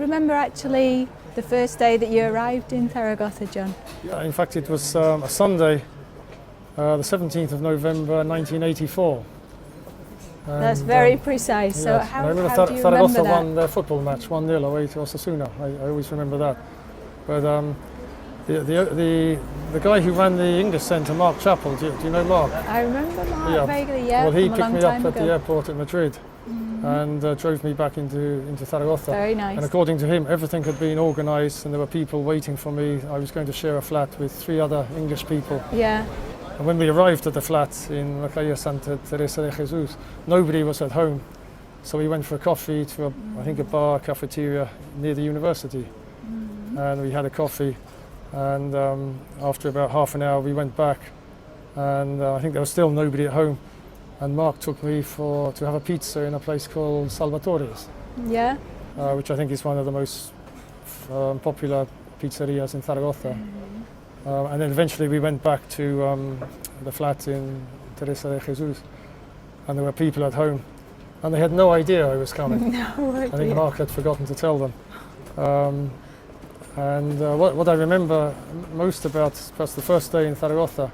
remember actually the first day that you arrived in Zaragoza, John? Yeah, in fact, it was a Sunday, the 17th of November, 1984. That's very precise. So yes. how do you Zaragoza remember that? won their football match 1-0 away to Osasuna. I always remember that. But the guy who ran the English centre, Mark Chappell, do you know Mark? I remember Mark vaguely, yeah. Well, he from a picked long me time up at ago. the airport at Madrid and drove me back into Zaragoza. Very nice. And according to him, everything had been organised and there were people waiting for me. I was going to share a flat with 3 other English people. Yeah. And when we arrived at the flat in La Calle Santa Teresa de Jesus, nobody was at home. So we went for a coffee to, I think, a bar, cafeteria near the university. And we had a coffee. And after about half an hour, we went back. And I think there was still nobody at home. And Mark took me to have a pizza in a place called Salvatore's. Yeah. Which I think is one of the most popular pizzerias in Zaragoza. And then eventually we went back to the flat in Teresa de Jesus, and there were people at home, and they had no idea I was coming. No idea. I think Mark had forgotten to tell them. What I remember most about perhaps the first day in Zaragoza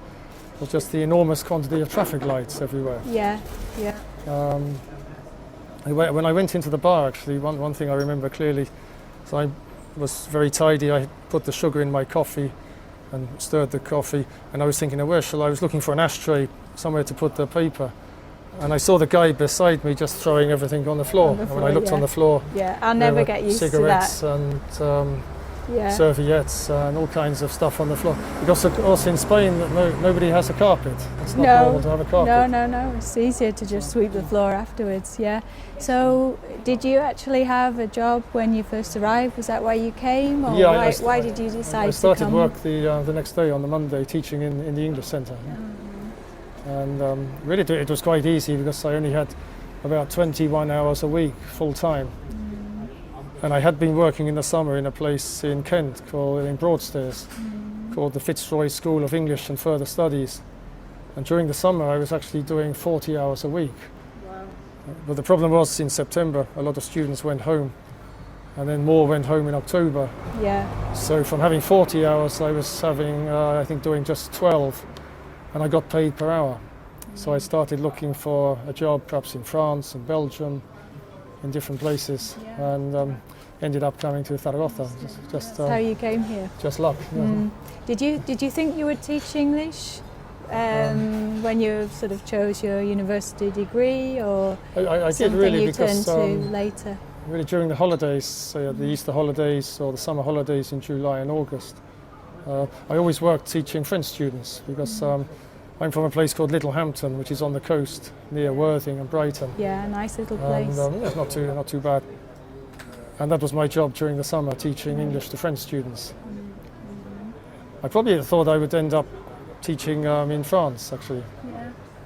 was just the enormous quantity of traffic lights everywhere. Yeah, yeah. When I went into the bar, actually, one thing I remember clearly, so I was very tidy. I put the sugar in my coffee and stirred the coffee, and I was thinking, where shall I was looking for an ashtray, somewhere to put the paper, and I saw the guy beside me just throwing everything on the floor. And when I looked on the floor, I'll never get used to that. Cigarettes and serviettes and all kinds of stuff on the floor. Because of course in Spain nobody has a carpet. It's not normal to have a carpet. No. It's easier to just sweep the floor afterwards. Yeah. So did you actually have a job when you first arrived? Was that why you came, or why did you decide to come? I started work the next day on the Monday, teaching in the English centre. And really it was quite easy because I only had about 21 hours a week full time. And I had been working in the summer in a place in Kent in Broadstairs called the Fitzroy School of English and Further Studies. And during the summer I was actually doing 40 hours a week. Wow. But the problem was in September a lot of students went home, and then more went home in October. Yeah. So from having 40 hours I was having, I think, doing just 12, and I got paid per hour. So I started looking for a job perhaps in France and Belgium, in different places, and ended up coming to Zaragoza. Just how you came here. Just luck. Yeah. Did you think you would teach English when you sort of chose your university degree, or I something did really, you because turned to later? Really during the holidays, the Easter holidays or the summer holidays in July and August, I always worked teaching French students because. I'm from a place called Littlehampton, which is on the coast near Worthing and Brighton. Yeah, nice little place. And it's not too bad. And that was my job during the summer, teaching English to French students. I probably thought I would end up teaching in France, actually,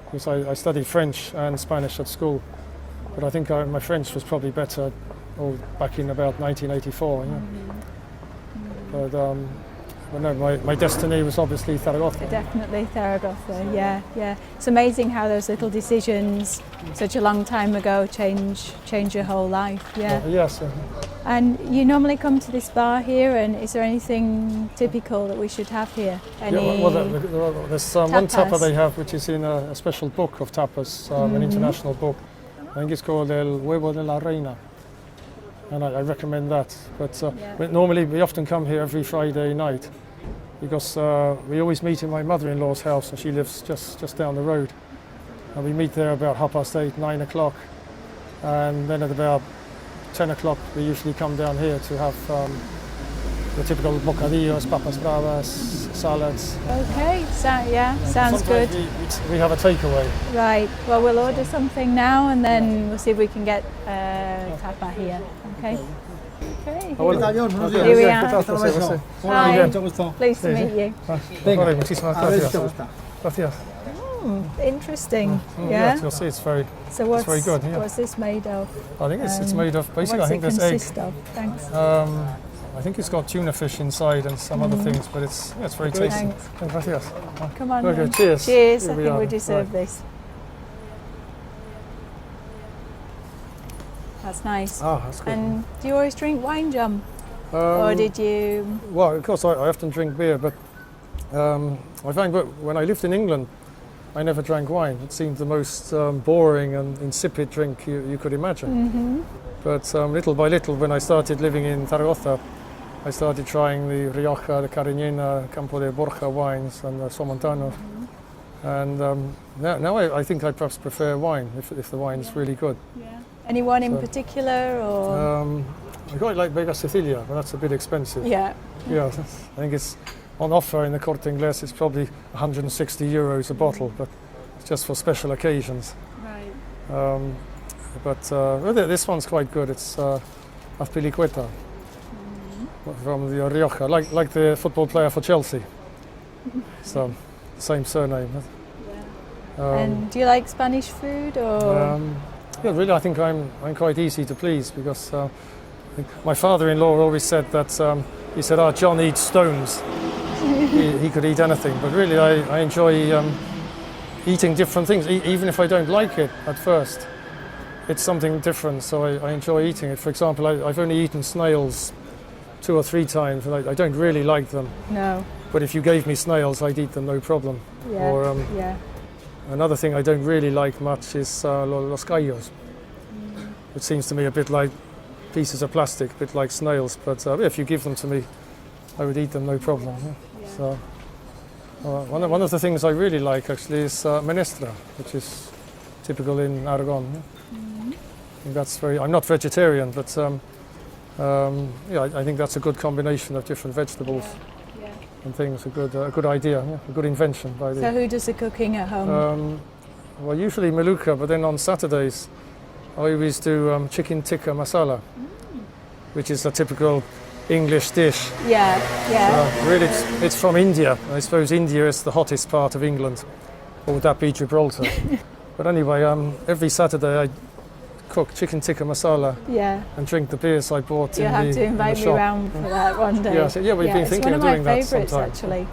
because I studied French and Spanish at school. But I think my French was probably better back in about 1984. But no, my destiny was obviously Zaragoza. Definitely Zaragoza, yeah. It's amazing how those little decisions such a long time ago change your whole life, Yes. And you normally come to this bar here, and is there anything typical that we should have here? There's one tapa they have which is in a special book of tapas, an international book. I think it's called El Huevo de la Reina. And I recommend that. But normally we often come here every Friday night because we always meet in my mother-in-law's house, and she lives just down the road. And we meet there about 8:30, 9 o'clock. And then at about 10 o'clock we usually come down here to have the typical bocadillos, papas bravas, salads. Okay, sounds good. We have a takeaway. Right, well we'll order something now and then we'll see if we can get tapa here. Okay. Here we are. Hi. Pleased to meet you. Muchísimas gracias. Gracias. Interesting. Yes, you'll see it's very good. Yeah. What's this made of? I think it's made of basically. What's I think it there's consist of? Thanks. I think it's got tuna fish inside and some other things, but it's very tasty. Thanks. Gracias. Come on. Okay, cheers. Cheers. I think we deserve this. That's nice. Ah, that's good. And do you always drink wine, John? Or did you? Well, of course, I often drink beer, but I find when I lived in England, I never drank wine. It seemed the most boring and insipid drink you could imagine. Mm-hmm. But little by little, when I started living in Zaragoza, I started trying the Rioja, the Cariñena, Campo de Borja wines and the Somontano. Mm-hmm. And now I think I perhaps prefer wine if the wine is really good. Yeah. Anyone in particular, or? I quite like Vega Sicilia, but that's a bit expensive. Yeah. Yeah, I think it's on offer in the Corte Inglés. It's probably 160 euros a bottle, but it's just for special occasions. Right. Well, this one's quite good. It's Azpilicueta from the Rioja, like the football player for Chelsea. So same surname. Yeah. And do you like Spanish food, or? Yeah, really, I think I'm quite easy to please because my father-in-law always said that he said, John eats stones. he could eat anything, but really I enjoy eating different things, even if I don't like it at first. It's something different, so I enjoy eating it. For example, I've only eaten snails 2 or 3 times, and I don't really like them. No. But if you gave me snails, I'd eat them no problem. Yeah. Or yeah. Another thing I don't really like much is los callos. It seems to me a bit like pieces of plastic, a bit like snails, but if you give them to me, I would eat them no problem. Yeah. Yeah. So one of the things I really like actually is menestra, which is typical in Aragón. Yeah. Mm-hmm. I think that's I'm not vegetarian, but I think that's a good combination of different vegetables. Yeah. And things. A good idea, yeah? A good invention by the. So who does the cooking at home? Well, usually Maluka, but then on Saturdays I always do chicken tikka masala, which is a typical English dish. Yeah, yeah. So really, it's from India. I suppose India is the hottest part of England, or would that be Gibraltar? But anyway, every Saturday I cook chicken tikka masala. Yeah. And drink the beers I bought in the shop. You have to invite me around for that one day. Yeah, we've been thinking of doing that sometime. It's one of my favourites actually.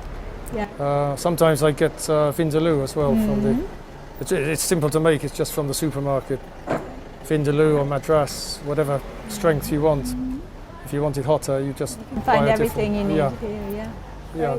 Yeah. Sometimes I get vindaloo as well from the. It's simple to make. It's just from the supermarket. Vindaloo or madras, whatever strength you want. If you want it hotter, you just find everything you need here. Yeah. Yeah.